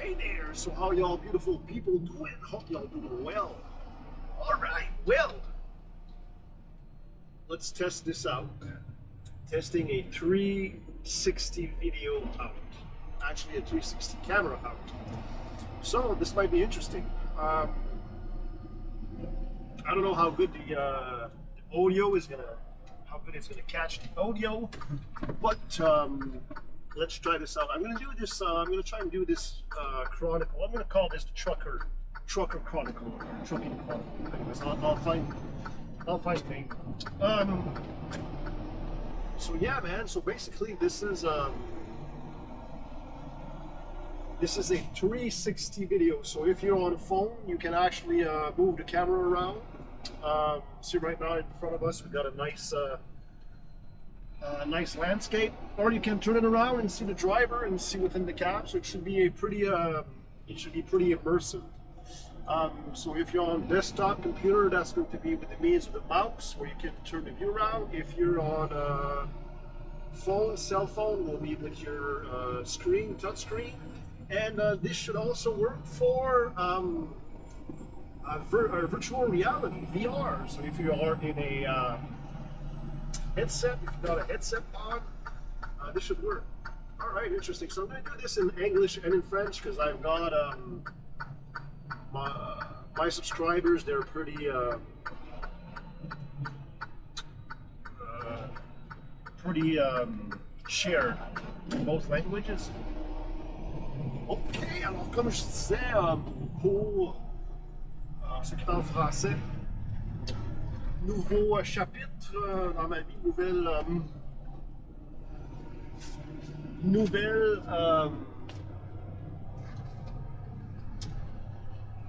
Hey there, so how y'all beautiful people doing? Hope y'all doing well. Alright, well, let's test this out. Testing a 360 video out. Actually a 360 camera out. So this might be interesting. I don't know how good the audio is gonna, how good it's gonna catch the audio, but let's try this out. I'm gonna do this. I'm gonna try and do this Chronicle. I'm gonna call this the Trucker Chronicle, Trucking Chronicle. Anyways, I'll find pain. So yeah, man. So basically, this is a 360 video. So if you're on a phone, you can actually move the camera around. See right now in front of us, we've got a nice landscape, or you can turn it around and see the driver and see within the cab. So it should be a pretty immersive. So if you're on desktop computer, that's going to be with the means of the mouse, where you can turn the view around. If you're on a phone, cell phone, will be with your touch screen. And this should also work for virtual reality, VR. So if you are in a headset, if you've got a headset on, this should work. All right, interesting. So I'm going to do this in English and in French because I've got my subscribers. They're pretty shared in both languages. Ok, alors comme je disais, pour ceux qui parlent français, nouveau chapitre dans ma vie,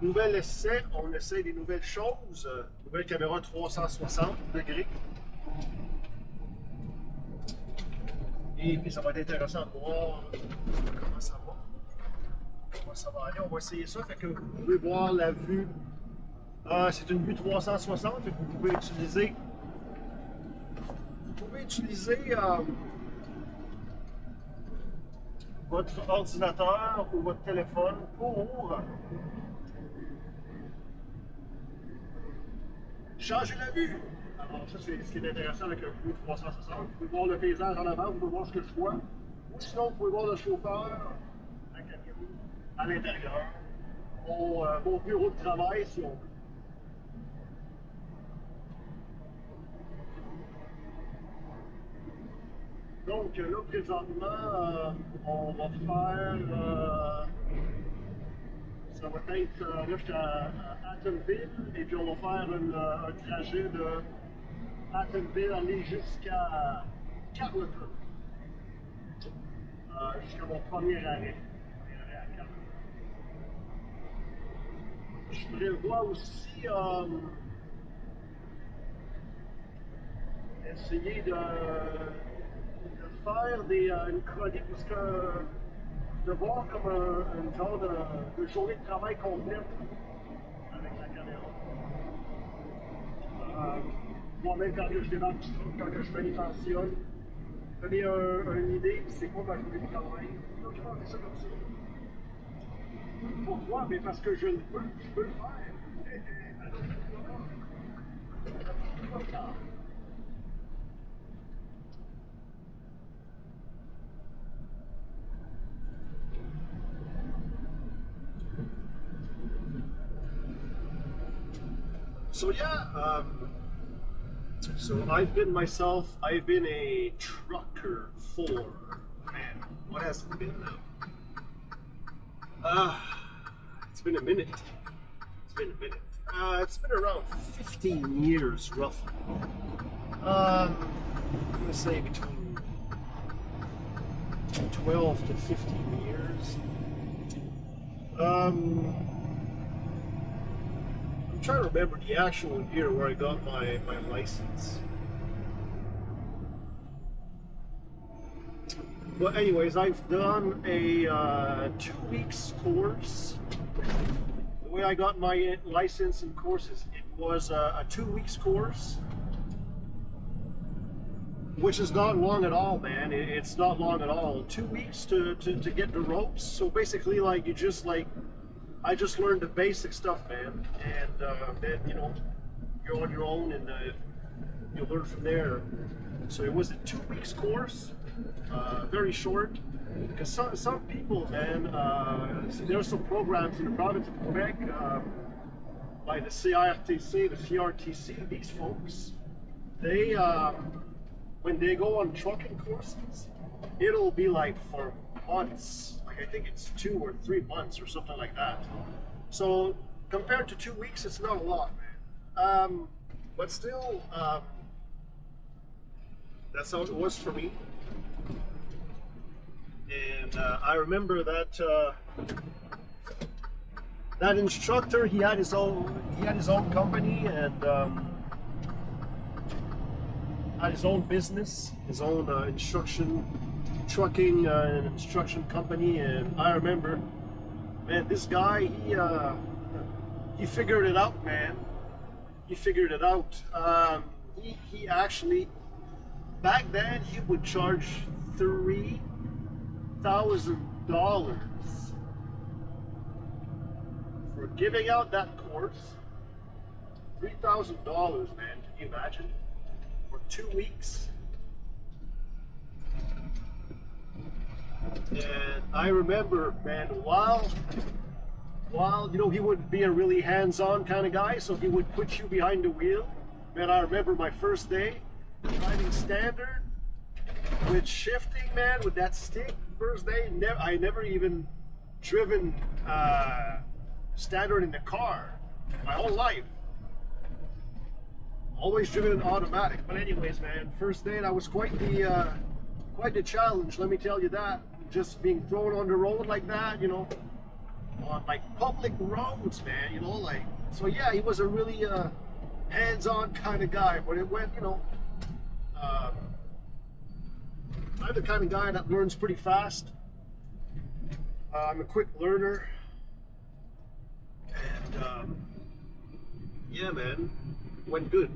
nouvel essai, on essaie des nouvelles choses, nouvelle caméra 360 degrés. Et puis ça va être intéressant de voir comment ça va. Comment ça va aller, on va essayer ça, fait que vous pouvez voir la vue. C'est une vue 360, fait que vous pouvez utiliser votre ordinateur ou votre téléphone pour changer la vue. Alors ça, c'est ce qui est intéressant avec le vue 360. Vous pouvez voir le paysage en avant, vous pouvez voir ce que je vois. Ou sinon, vous pouvez voir le chauffeur, la camion, à l'intérieur, mon bureau de travail, si on veut. Donc là, présentement, on va faire, ça va être, là j'étais à Attenville, et puis on va faire un trajet de Attenville aller jusqu'à Carleton, jusqu'à mon premier arrêt à Carleton. Je prévois aussi essayer de faire une chronique, parce que de voir comme un genre de journée de travail complète avec la caméra. Moi-même, quand je démarre du truc, quand je manutentionne, donner une idée, c'est quoi ma journée de travail. Donc, je vais faire ça comme ça. Pourquoi? Mais parce que je peux le faire. So yeah, so I've been a trucker for, man, what has it been now? It's been a minute. It's been around 15 years, roughly. I'm gonna say between 12 to 15 years. I'm trying to remember the actual year where I got my license. But anyways, I've done a 2 weeks course. The way I got my license and courses, it was a 2 weeks course. which is not long at all, man. It's not long at all. 2 weeks to get the ropes. So basically, like, I just learned the basic stuff, man. And then, you know, you're on your own, and you learn from there. So it was a 2 weeks course, very short. Because some people, man, see, there are some programs in the province of Quebec, by the CRTC, the CRTC, these folks, they, when they go on trucking courses, it'll be like for months. Like, I think it's 2 or 3 months or something like that. So compared to 2 weeks, it's not a lot, man. But still, that's how it was for me. And I remember that that instructor, he had his own company, and had his own business, his own trucking and instruction company. And I remember, man, this guy, he figured it out, man. He figured it out. He actually, back then, he would charge $3,000 for giving out that course. $3,000, man. Can you imagine? For 2 weeks. And I remember, man, while you know, he would be a really hands-on kind of guy, so he would put you behind the wheel. Man, I remember my first day driving standard with shifting, man, with that stick. First day, I never even driven standard in the car my whole life. Always driven in automatic. But anyways, man, first day, that was quite the challenge, let me tell you that. Just being thrown on the road like that, you know, on like public roads, man, you know, like. So yeah, he was a really hands-on kind of guy, but it went, you know, I'm the kind of guy that learns pretty fast. I'm a quick learner, and yeah, man, went good.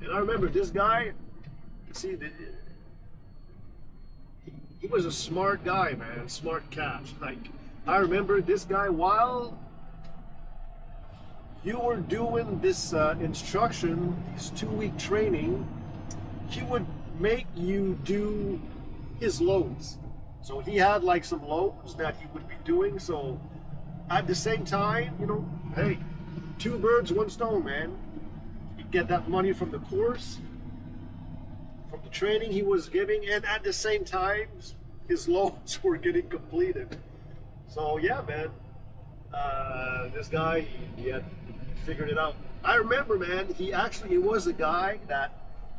And I remember this guy, see, he was a smart guy, man, smart cat. Like, I remember this guy, while you were doing this instruction, this 2-week training, he would make you do his loads. So he had like some loads that he would be doing. So at the same time, you know, hey, 2 birds, 1 stone, man. You get that money from the course, from the training he was giving, and at the same time, his loads were getting completed. So yeah, man, this guy, he had figured it out. I remember, man, he was a guy that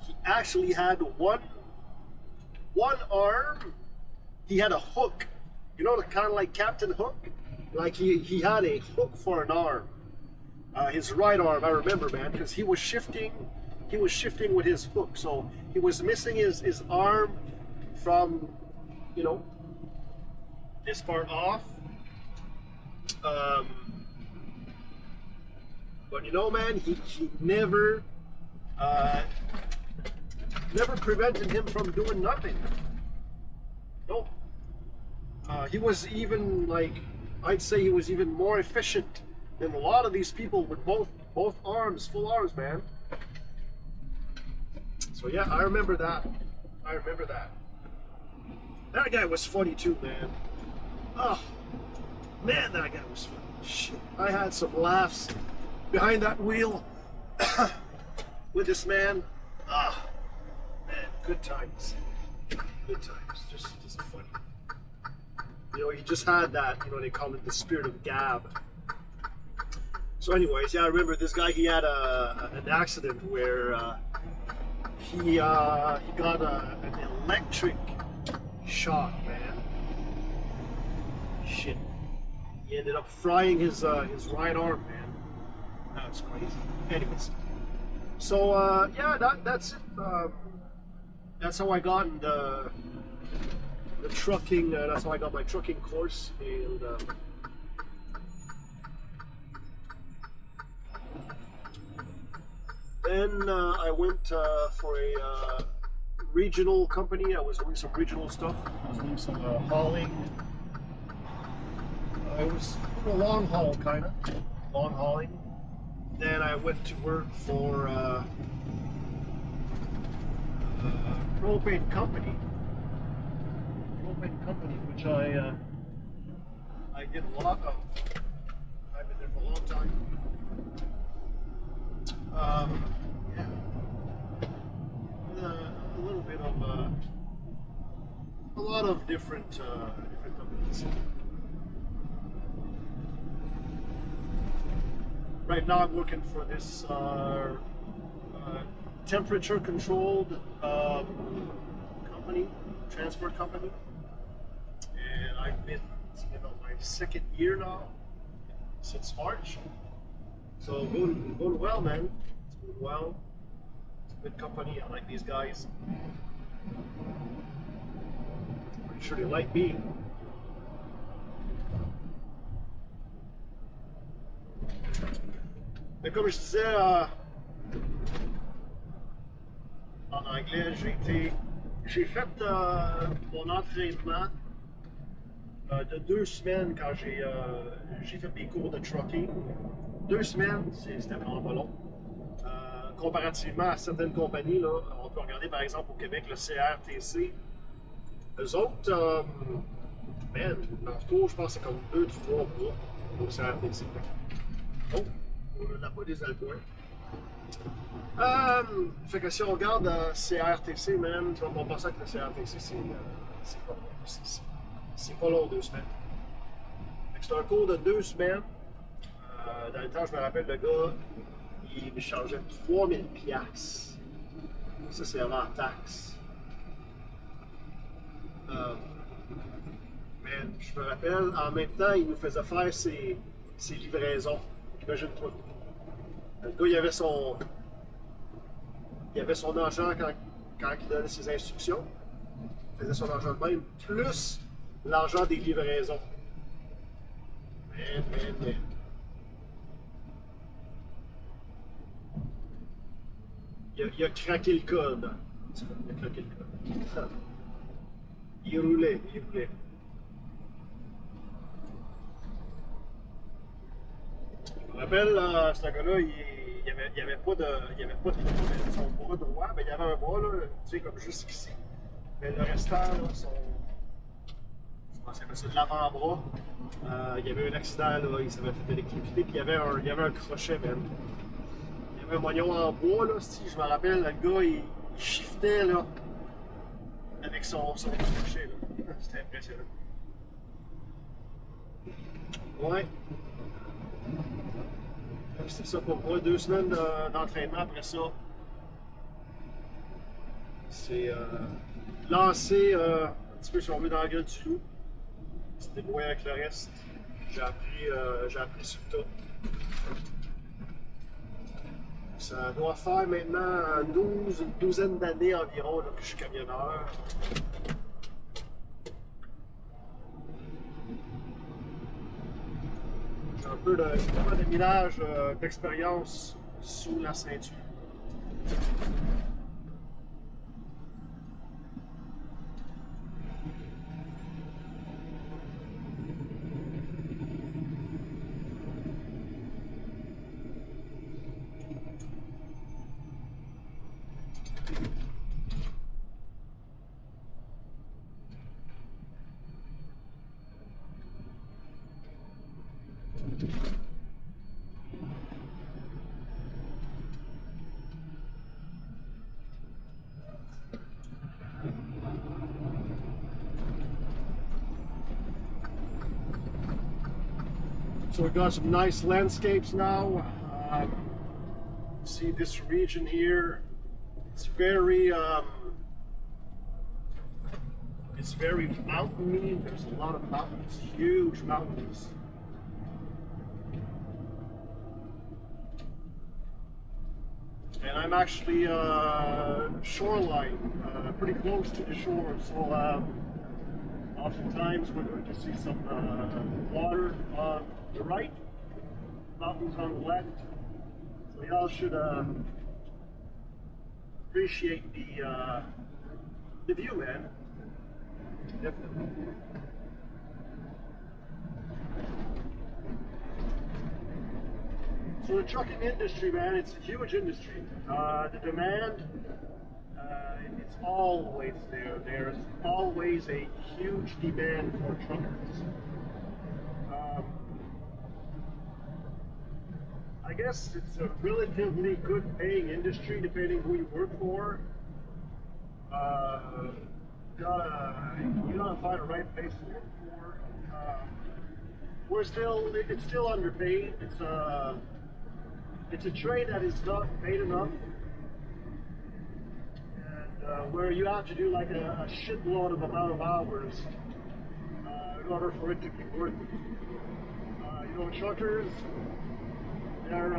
he actually had one arm. He had a hook, you know, kind of like Captain Hook. Like he had a hook for an arm. His right arm, I remember, man, because he was shifting with his hook. So he was missing his arm from, you know, this part off. But you know, man, he never prevented him from doing nothing. No. He was even, like, I'd say he was even more efficient than a lot of these people with both arms, full arms, man. So yeah, I remember that. That guy was funny too, man. Oh, man, that guy was funny. Shit, I had some laughs behind that wheel with this man. Ah, man, good times. Just funny. You know, he just had that, you know, they call it the spirit of gab. So anyways, yeah, I remember this guy, he had an accident where he got an electric shock, man. Shit. He ended up frying his right arm, man. That was crazy. Anyways. So yeah, that's it. That's how I got in the trucking. That's how I got my trucking course. And then I went for a regional company. I was doing some regional stuff. I was doing some hauling. It was long haul, kind of long hauling. Then I went to work for propane company, which I did a lot of. I've been there for a long time. Yeah, a little bit of a lot of different companies. Right now, I'm working for this temperature-controlled company, transport company, and it's been on my second year now since March. So going well, man. It's going well. It's a good company. I like these guys. Pretty sure they like me. Mais comme je disais en anglais, j'ai fait mon entraînement de 2 semaines quand j'ai fait mes cours de trucking. 2 semaines, c'était vraiment pas long. Comparativement à certaines compagnies, là, on peut regarder par exemple au Québec le CRTC. Eux autres, man, leur cours, je pense que c'est comme 2-3 mois au CRTC. Oh, la police dans le coin. Fait que si on regarde CRTC, man, tu vas pas penser que le CRTC, c'est pas long. C'est pas long, 2 semaines. Fait que c'est un cours de 2 semaines. Dans le temps, je me rappelle, le gars, il me chargeait 3000 $. Ça, c'est avant taxe. Mais je me rappelle, en même temps, il nous faisait faire ses livraisons. Imagine-toi. Le gars, il avait son argent quand il donnait ses instructions. Il faisait son argent de même, plus l'argent des livraisons. Man. Il a craqué le code. Il a craqué le code. Il roulait. Je me rappelle, ce gars-là, il avait pas de son bras droit, mais il y avait un bras, là, tu sais, comme jusqu'ici. Mais le restant, là, je pense qu'il y avait ça de l'avant-bras. Il y avait un accident, là, il s'avait fait électrocuter, puis il y avait un crochet, même. Il y avait un moignon en bois, là, si je me rappelle, le gars, il shiftait, là, avec son crochet, là. C'était impressionnant. Ouais. C'est ça pour moi, 2 semaines d'entraînement après ça. C'est lancer un petit peu sur le dans la gueule du loup. Se débrouiller avec le reste. J'ai appris sur le tas. Ça doit faire maintenant une douzaine d'années environ là, que je suis camionneur. J'ai un peu de minage d'expérience sous la ceinture. So we've got some nice landscapes now. See this region here. It's very mountainy. There's a lot of mountains, huge mountains. And I'm actually shoreline, pretty close to the shore. So oftentimes we're going to see some water on the right, mountains on the left. So y'all should appreciate the view, man. Definitely. So the trucking industry, man, it's a huge industry. The demand, it's always there. There's always a huge demand for truckers. Um, I guess it's a relatively good paying industry depending who you work for. Uh, you gotta find the right place to work for. It's still underpaid. It's a trade that is not paid enough, and where you have to do like a shitload of amount of hours in order for it to be worth it. Truckers, they're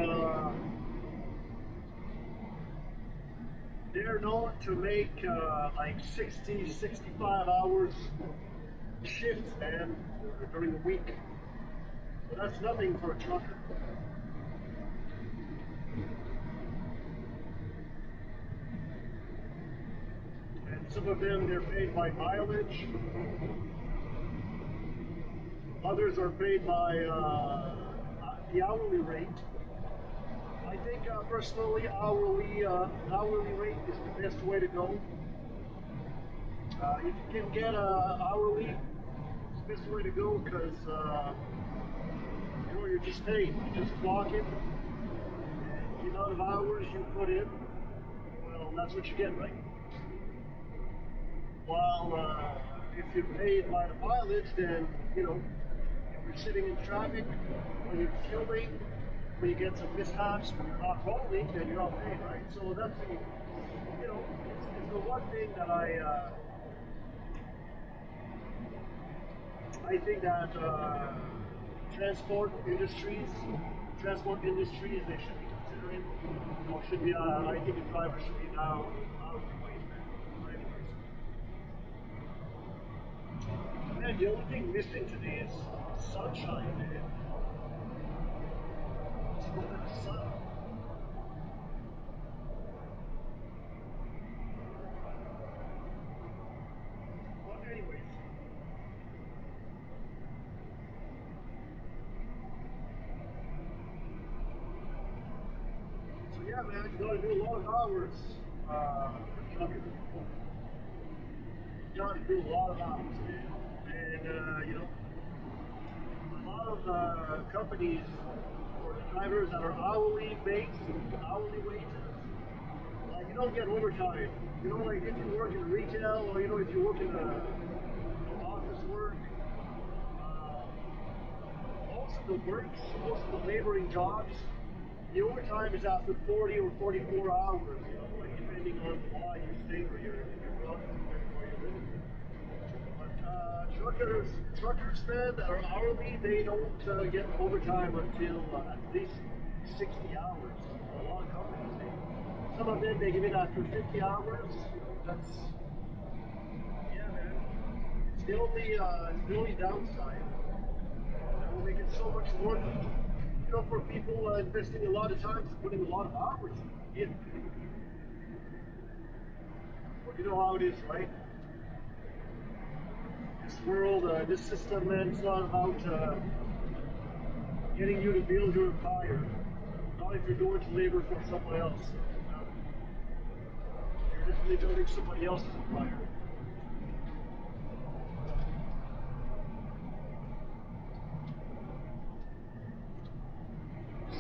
they're known to make like 60, 65 hours shifts, man, during the week. So that's nothing for a trucker. And some of them, they're paid by mileage. Others are paid by the hourly rate. I think personally, hourly rate is the best way to go. If you can get hourly, it's the best way to go because you're just paid. You just clock it. The amount of hours you put in, well, that's what you get, right? While if you're paid by the mileage, then if you're sitting in traffic, when you're fueling, when you get some mishaps, when you're not rolling, then you're not paid, right? So that's it's the one thing that I think that transport industries, they should be considering. Should be. I think the driver should be now hourly wage, man. Man, the only thing missing today is sunshine, man. It's a little bit of sun. Well, anyways. So yeah, man, you gotta do a lot of hours for trucking. You gotta do a lot of hours, man. And a lot of companies for the drivers that are hourly based, hourly wages, like you don't get overtime. Like if you work in retail or if you work in office work, most of the laboring jobs, the overtime is after 40 or 44 hours, like depending on the law you state or your province, depending where you're living. Truckers, man, that are hourly, they don't get overtime until at least 60 hours. A lot of companies, some of them, they give it after 50 hours. That's, yeah, man. It's the only downside. That will make it so much worth it. For people investing a lot of time, putting a lot of hours in. Well, you know how it is, right? This world, this system, man, it's not about getting you to build your empire. Not if you're going to labor for someone else. You're definitely building somebody else's empire.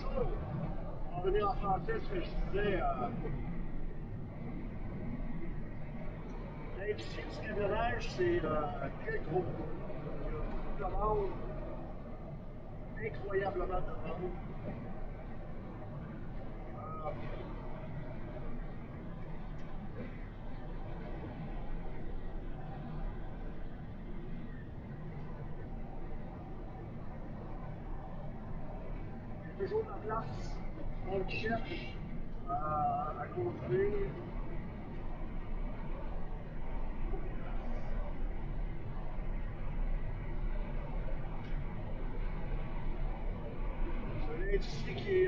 So, en revenir en français, ce que je disais, l'industrie du camionnage, c'est très gros. Il y a une demande, incroyablement de demande. Il y a toujours de la place. On cherche à construire. C'est une industrie qui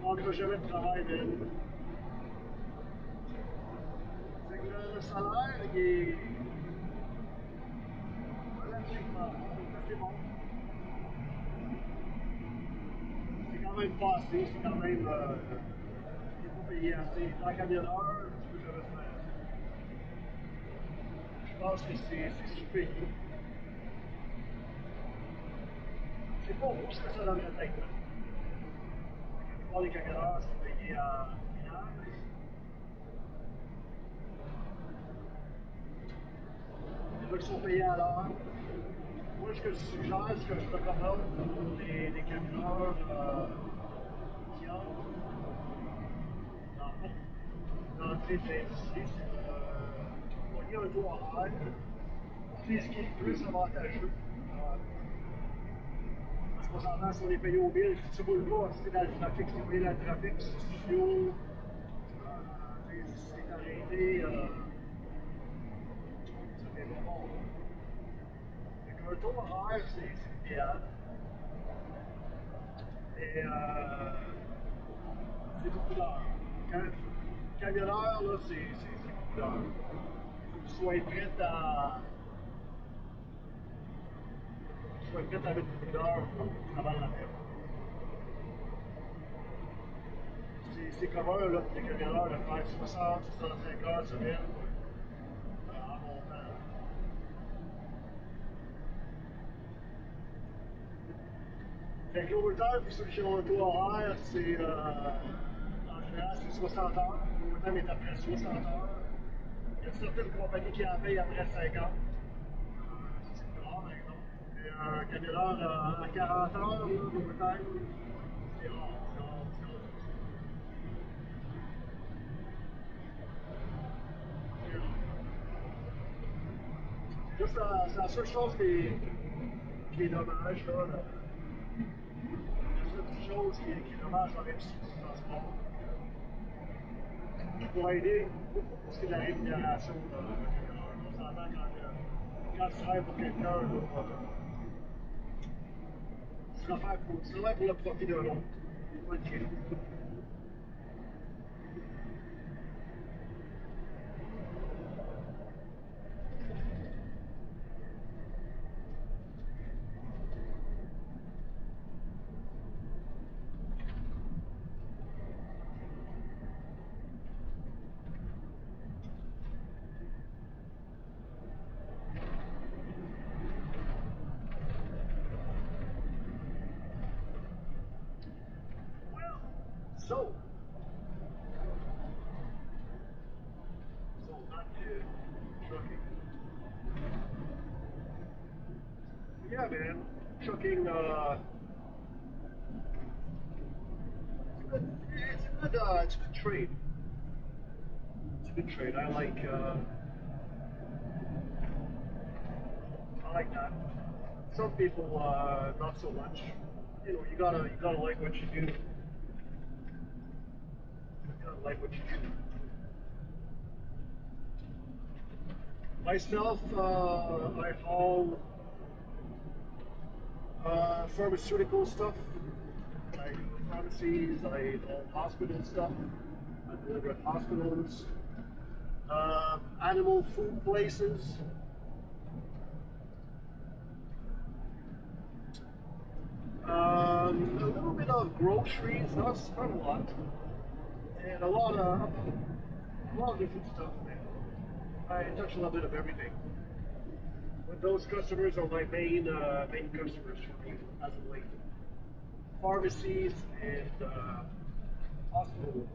manquera jamais de travail, même. le salaire, il est relativement assez bon. C'est quand même pas assez, c'est quand même. Il n'est pas payé assez. Tant qu'à 1000 heures, tu peux jamais faire. Je pense que c'est sous-payé. C'est pas où ce que ça donnerait être. La plupart des camionneurs sont payés à millage. Il y en a qui sont payés à l'heure. Moi, ce que je suggère, ce que je recommande pour les camionneurs qui entrent dans l'entrée de l'industrie, c'est de pogner un taux horaire. C'est ce qui est le plus avantageux. Parce qu'on s'entend sur les payés au mille, si tu roules pas, si tu es dans le trafic, si tu es dans le trafic, si tu fuel, si tu es arrêté, ça fait pas bon. Fait qu'un taux horaire, c'est idéal. Et c'est beaucoup d'heures. Camionneur, là, c'est beaucoup d'heures. Il faut que tu sois prêt à. Tu sois prêt à mettre beaucoup d'heures pour que ça vaille la peine. C'est commun là, pour les camionneurs de faire 60-65 heures semaine en montant. Fait que l'overtime, pour ceux qui ont un taux horaire, c'est en général c'est 60 heures. L'overtime est après 60 heures. Il y a certaines compagnies qui en payent après 50. C'est plus rare, par exemple. Mais un camionneur à 40 heures, l'overtime, c'est rare. C'est rare. C'est rare. C'est rare. Juste la seule chose qui est dommage, là, la seule petite chose qui est dommage dans l'industrie du transport, pour aider pour ce qui est de la rémunération d'un camionneur. On s'entend quand tu travailles pour quelqu'un, tu travailles pour le profit de l'autre, pas le client. So, back to trucking. Yeah, man, trucking. It's a good trade. It's a good trade. I like that. Some people not so much. You know, you gotta like what you do. You gotta like what you do. Myself, I haul pharmaceutical stuff. I do pharmacies. I haul hospital stuff. I deliver at hospitals. Animal food places. A little bit of groceries, not a lot, and a lot of different stuff, man. I touch a little bit of everything. But those customers are my main customers for me as of late. Pharmacies and hospital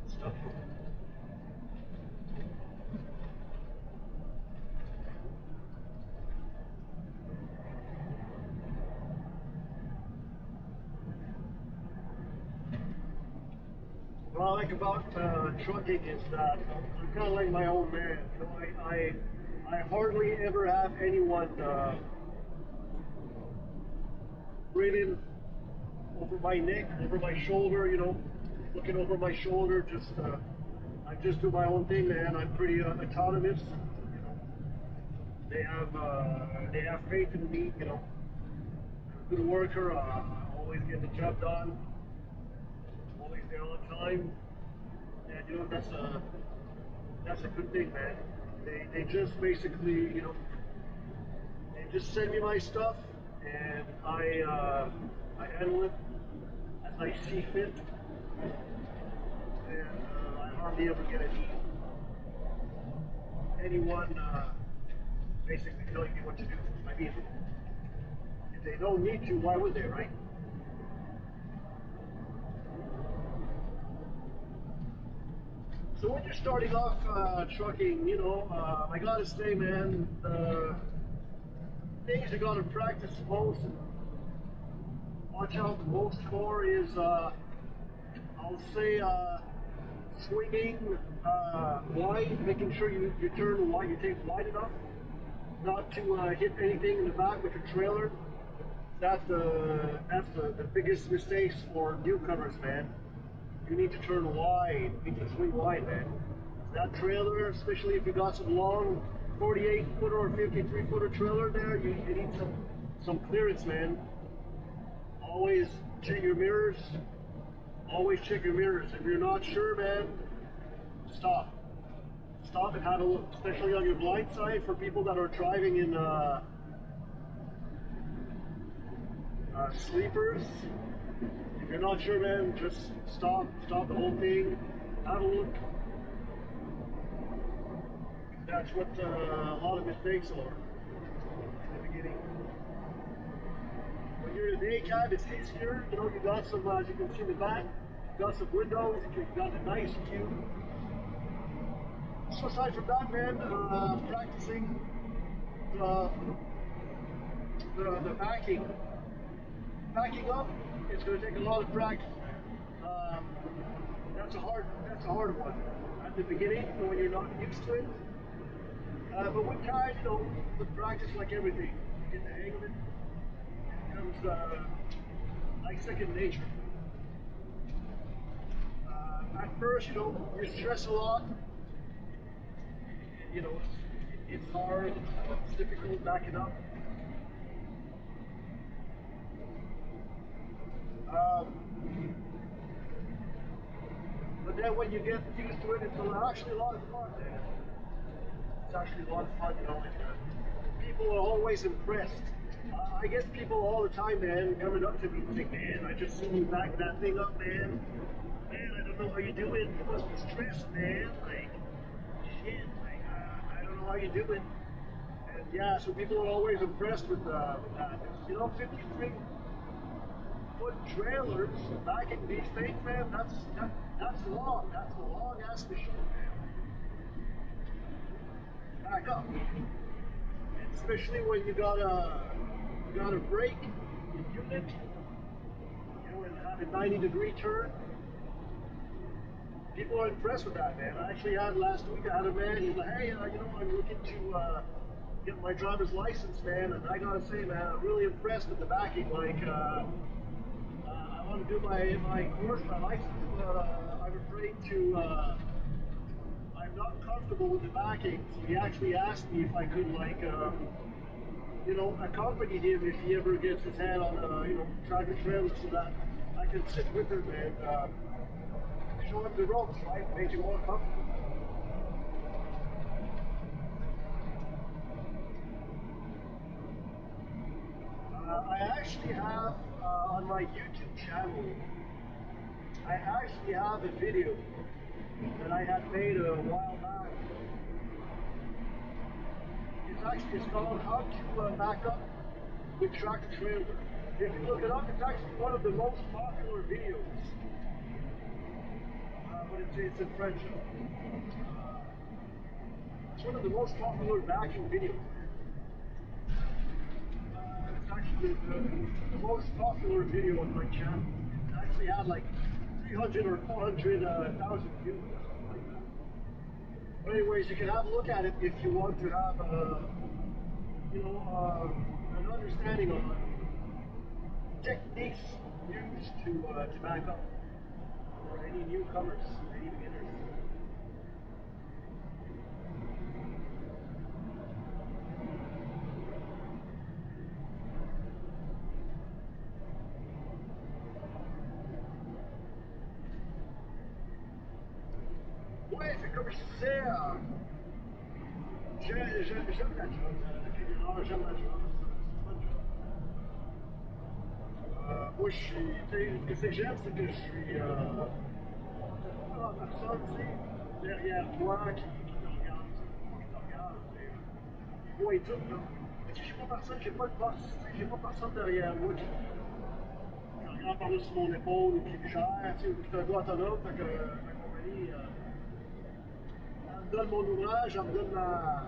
stuff. What I like about trucking is that I'm kind of like my own man. You know, I hardly ever have anyone breathing over my neck, over my shoulder. You know, looking over my shoulder. I just do my own thing, man. I'm pretty autonomous. You know, they have faith in me. You know, I'm a good worker. Always get the job done. Always there on time. And you know that's a good thing, man. They just basically, you know, they just send me my stuff, and I handle it as I see fit, and I hardly ever get anyone basically telling me what to do. I mean, if they don't need to, why would they, right? So when you're starting off trucking, you know, I gotta say, man, the things you gotta practice most and watch out most for is, I'll say, swinging wide, making sure you turn wide, you take wide enough, not to hit anything in the back with your trailer. That's the biggest mistakes for newcomers, man. You need to turn wide. You need to swing wide, man. That trailer, especially if you got some long 48-footer or 53-footer trailer there, you need some clearance, man. Always check your mirrors. Always check your mirrors. If you're not sure, man, stop. Stop and have a look, especially on your blind side for people that are driving in sleepers. If you're not sure, man, just stop the whole thing, have a look. That's what a lot of mistakes are in the beginning. When you're in a day cab, it's easier. You know, you got some, as you can see in the back, you got some windows, you got a nice view. So aside from that, man, practicing the backing up, it's going to take a lot of practice. That's a hard one at the beginning when you're not used to it. But with time, you know, with practice, like everything, you get the hang of it. It becomes like second nature. At first, you know, you stress a lot. You know, it's hard, it's difficult backing up. But then when you get used to it, it's actually a lot of fun, man. It's actually a lot of fun, you know, and people are always impressed. I get people all the time, man, coming up to me and saying, man, I just seen you back that thing up, man. Man, I don't know how you do it. You must be stressed, man. Like, shit, like, I don't know how you do it. And yeah, so people are always impressed with that. You know, 53-foot trailers backing these things, man, that's long. That's a long ass machine, man. Back up. And especially when you got a brake unit, you know, and have a 90-degree turn. People are impressed with that, man. I actually had last week, I had a man, he's like, hey, you know, I'm looking to get my driver's license, man, and I gotta say, man, I'm really impressed with the backing. Like, I want to do my course, my license, but I'm afraid to, I'm not comfortable with the backing. So he actually asked me if I could, like, you know, accompany him if he ever gets his hand on, you know, tractor trailer so that I can sit with him and show him the ropes, right? Make him more comfortable. I actually have, on my YouTube channel, I actually have a video that I had made a while back. It's called How to Back Up with Tractor Trailer. If you look it up, it's actually one of the most popular videos. But it's in French. It's one of the most popular backing videos. It's actually the most popular video on my channel. It actually had like 300 or 400,000 views or something like that. But anyways, you can have a look at it if you want to have you know, an understanding on techniques used to back up for any newcomers, any beginners. Ouais, c'est comme je disais, j'aime la job, le camionneur, j'aime la job, c'est une bonne job. Moi, je suis, tu sais, ce que j'aime, c'est que je suis, en personne, tu sais, derrière toi qui te regarde, qui te regarde, il voit et tout, là. Mais tu sais, j'ai pas personne, j'ai pas de boss, tu sais, j'ai pas personne derrière moi qui regarde par-dessus mon épaule ou qui me gère, tu sais, ou qui est un gars autonome, fait que ma compagnie, elle me donne mon ouvrage, elle me donne ma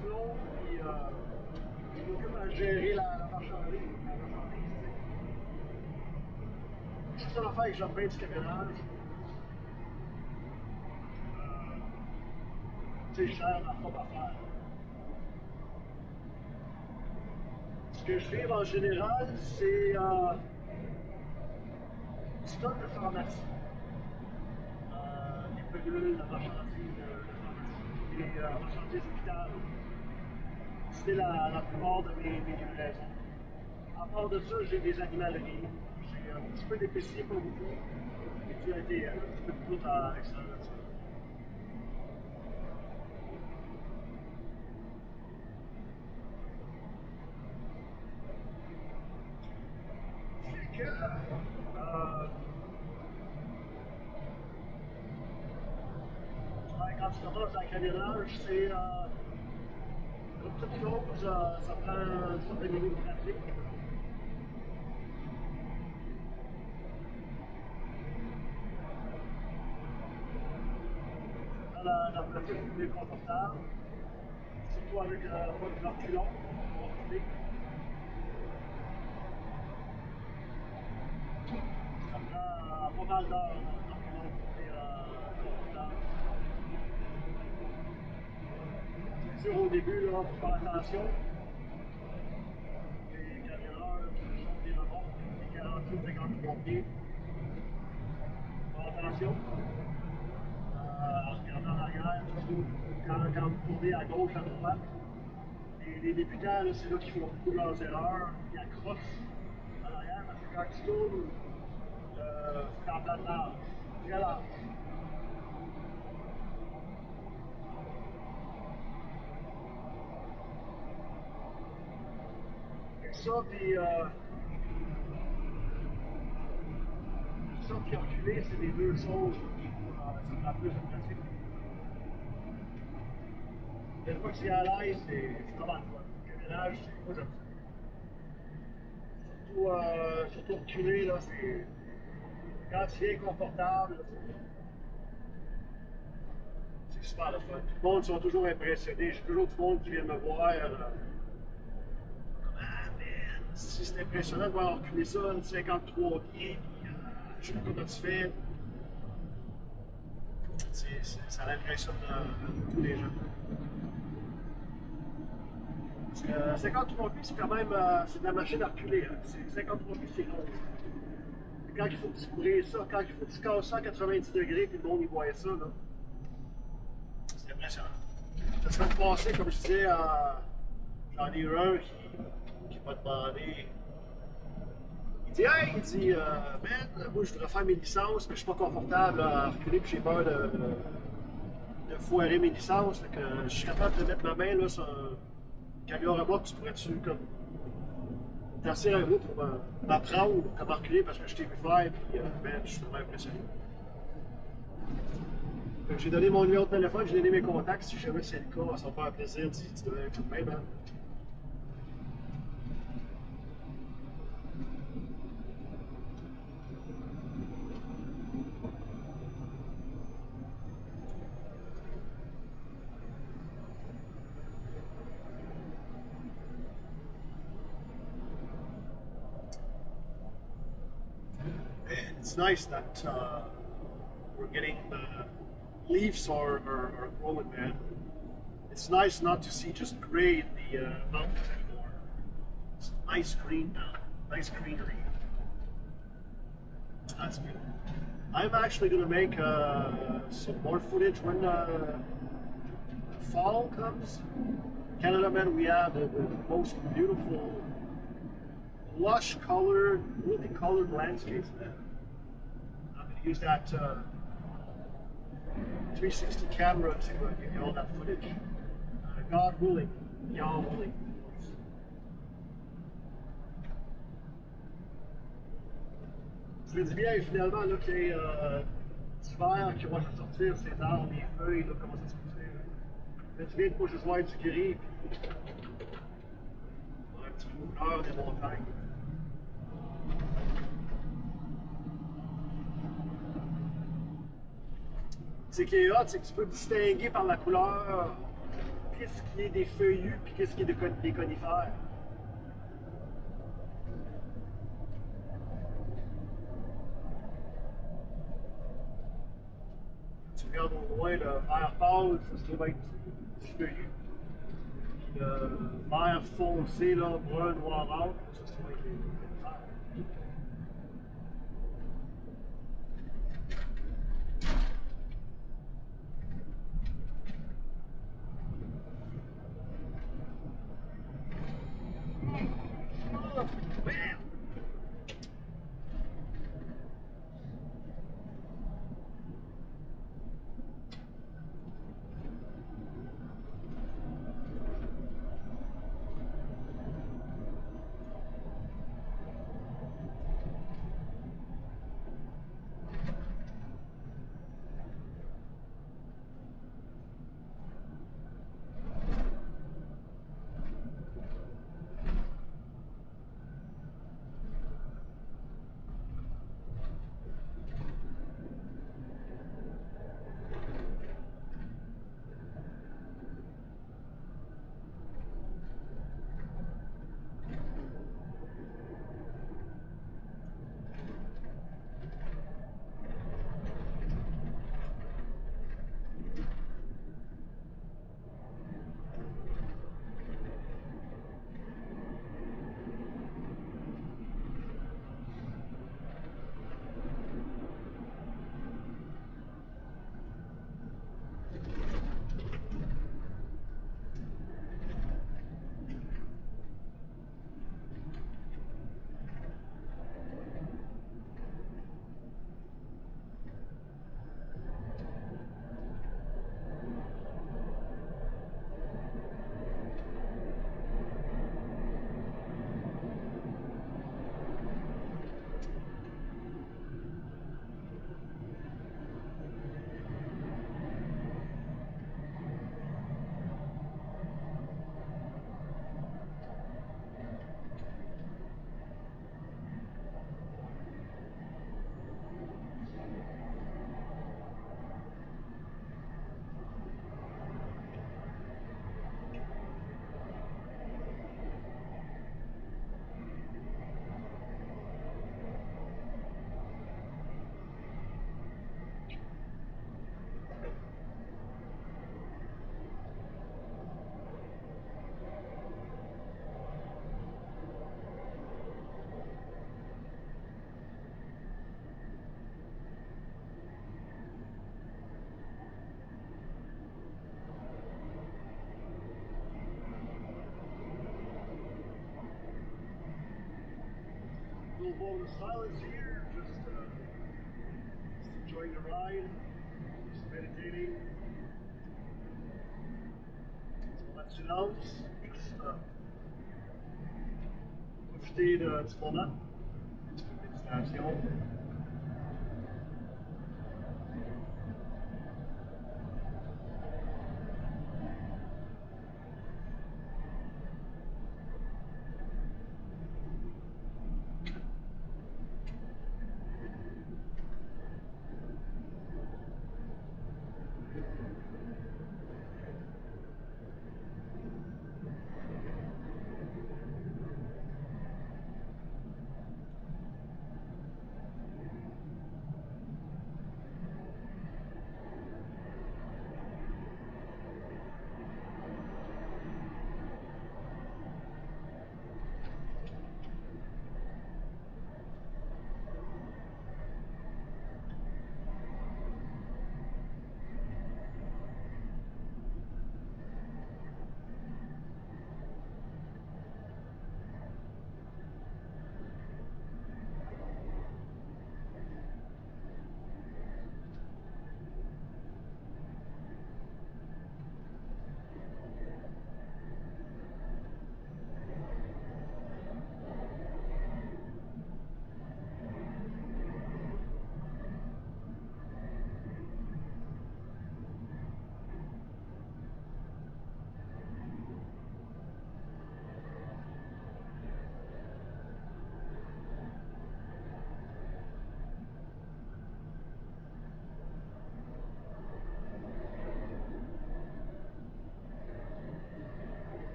flotte, puis je m'occupe à gérer la marchandise, tu sais. C'est ça l'affaire que j'aime bien du camionnage. Tu sais, je gère ma propre affaire. Ce que je livre en général, c'est du stock de pharmacie. Des pelules, la marchandise de pharmacie, des marchandises hôpitales. C'est la plupart de mes livraisons. À part de ça, j'ai des animaleries. J'ai un petit peu d'épicerie, pas beaucoup. Et puis, été un petit peu de tout à l'extérieur de ça. C'est que, quand tu commences dans le camionnage, c'est comme toute chose, ça prend un certain niveau de pratique. Ça prend la pratique pour être confortable, surtout avec pas de reculons, pour reculer. Ça prend pas mal d'heures de reculons pour être confortable. C'est sûr, au début, il faut faire attention. Les camionneurs qui sont des remorques, des 48, 53 pieds, faire attention. En regardant en arrière, toujours, quand vous tournez à gauche, à droite, les débutants, c'est là qu'ils font beaucoup de leurs erreurs. Ils accrochent en arrière parce que quand tu tournes, c'est en plein large, très large. Et ça, puis reculer, c'est les deux choses qui ça prend plus de pratique. Une fois que c'est à l'aise, c'est vraiment le fun. Le camionnage, moi j'aime ça. Surtout reculer, là, c'est. Quand tu es confortable, c'est super le fun. Tout le monde sont toujours impressionnés. J'ai toujours du monde qui vient me voir. Ah, man, si c'est impressionnant de voir reculer ça, une 53 pieds, puis je sais pas comment tu fais. Ça impressionne beaucoup les gens. Parce que 53 pieds, c'est quand même c'est de la machine à reculer. Hein. 53 pieds, c'est long. Quand il faut que tu brises ça, quand il faut que tu casses ça à 90 degrés, puis le monde y voit ça, là, c'est impressionnant. La semaine passée, comme je disais, j'en ai eu un qui m'a demandé. Il dit, hey, il dit, man, moi je voudrais faire mes licences, mais je suis pas confortable à reculer, puis j'ai peur de foirer mes licences. Fait que je suis capable de mettre ma main là, sur un camion remorque, tu pourrais-tu comme t'asseoir un bout pour m'apprendre comment reculer parce que je t'ai vu faire, puis man, je suis vraiment impressionné. J'ai donné mon numéro de téléphone, j'ai donné mes contacts. Si jamais c'est le cas, ça va me faire plaisir. Tu donnes un coup de main, man. It's nice that we're getting the leaves are growing, man. It's nice not to see just gray in the mountains anymore. It's nice green now, nice greenery. That's beautiful. I'm actually going to make some more footage when fall comes. Canada, man, we have the most beautiful, lush colored, multicolored landscapes, man. I'm going to use that 360 camera to give you all that footage. God willing, y'all willing. Je me dis bien, finalement, là, qu'il y ait du vert qui commence à sortir, ces arbres, les feuilles, là, commencent à sortir. Mais tu viens de pas juste voir du gris, puis un petit peu de couleur des montagnes. Ce qui est hot, c'est que tu peux distinguer par la couleur qu'est-ce qui est des feuillus puis qu'est-ce qui est des conifères. Tu regardes au loin, le vert pâle, ça se trouve être du feuillu. Puis le vert foncé, là, brun, noirâtre, ça se trouve être des conifères. Little moment of silence here, just enjoying the ride, just meditating. Let's silence, juste profiter du moment, un petit peu de méditation.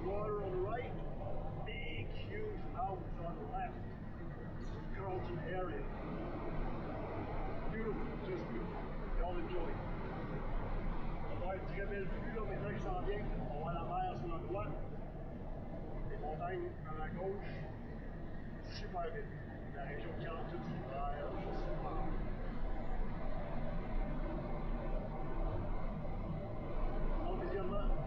water on the right, big, huge mountains on the left. Carlton area. Beautiful, just beautiful. Y'all enjoy. On va être très belle vue là, maintenant qu'il s'en vient. On voit la mer sur la droite, les montagnes à la gauche. Super belle. La région de Carlton, c'est vraiment super. Bon visionnement.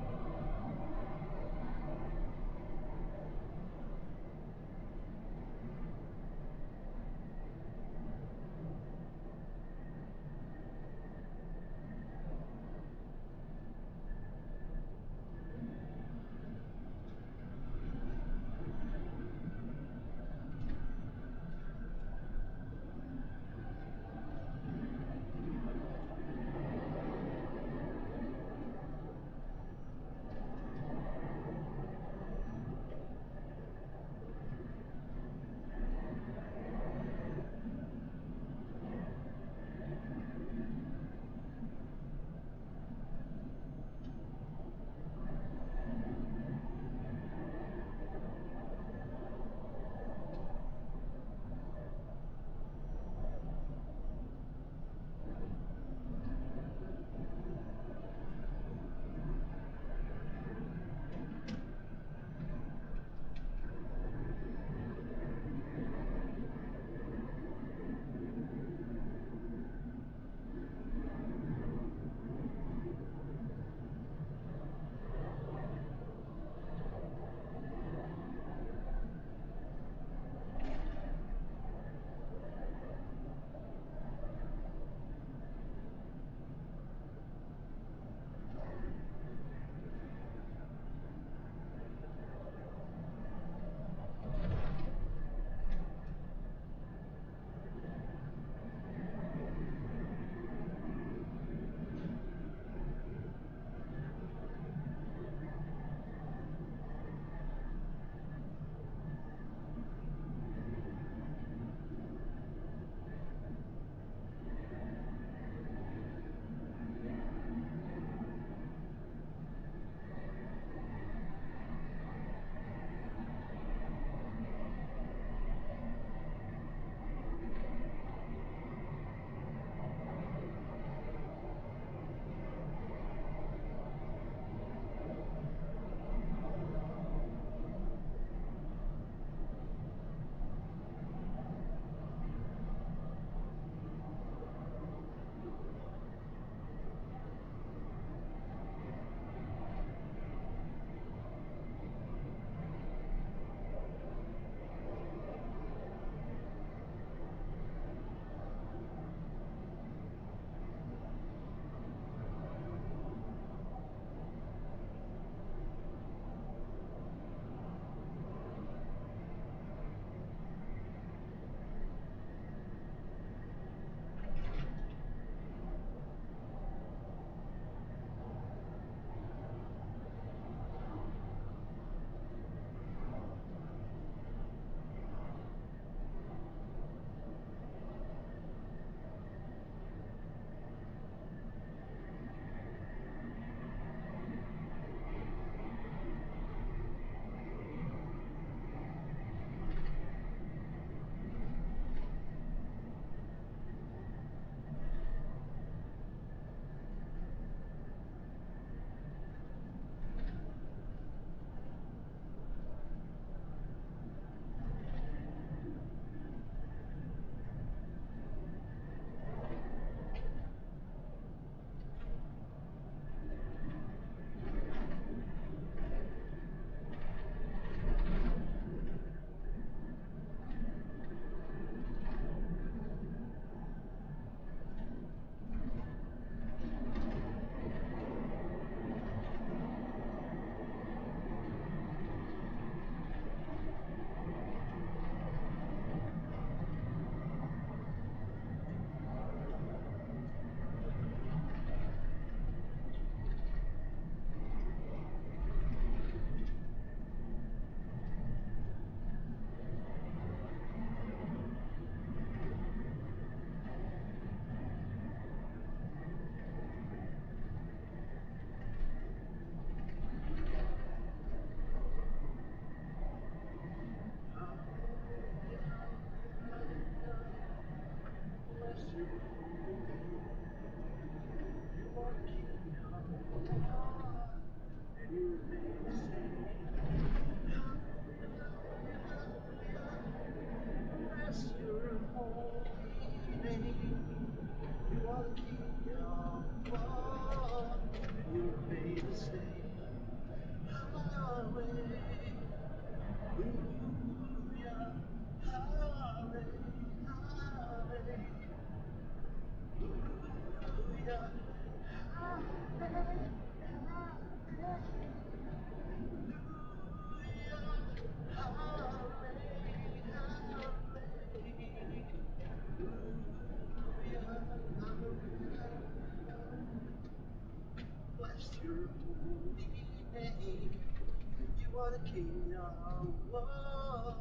que agua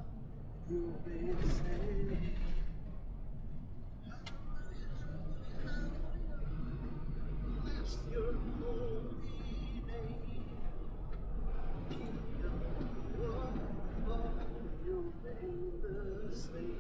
eu pensei. Bless your holy name. Que agua eu pensei.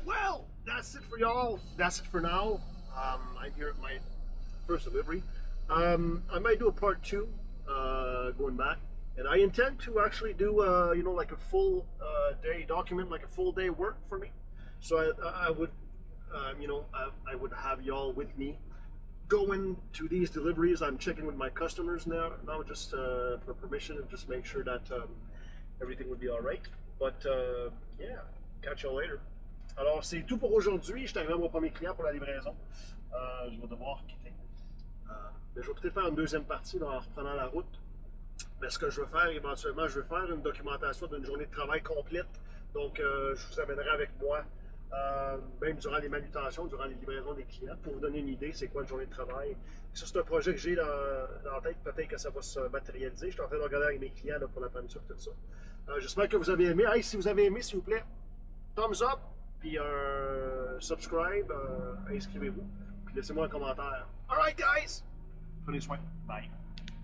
Well, that's it for y'all. That's it for now. I'm here at my first delivery. I might do a part two, going back, and I intend to actually do, like a full day document, like a full day work for me. So I would, I would have y'all with me going to these deliveries. I'm checking with my customers now just for permission and just make sure that everything would be all right. But yeah, catch y'all later. Alors, c'est tout pour aujourd'hui. Je suis arrivé à mon premier client pour la livraison. Je vais devoir quitter. Mais je vais peut-être faire une deuxième partie là, en reprenant la route. Mais ce que je veux faire éventuellement, je veux faire une documentation d'une journée de travail complète. Donc, je vous amènerai avec moi, même durant les manutations, durant les livraisons des clients, pour vous donner une idée, c'est quoi une journée de travail. Ça, c'est un projet que j'ai dans la tête. Peut-être que ça va se matérialiser. Je suis en train de regarder avec mes clients là, pour la peinture et tout ça. J'espère que vous avez aimé. Hey, si vous avez aimé, s'il vous plaît, thumbs up, puis subscribe, inscrivez-vous, puis laissez-moi un commentaire. Alright, guys! Prenez soin. Bye.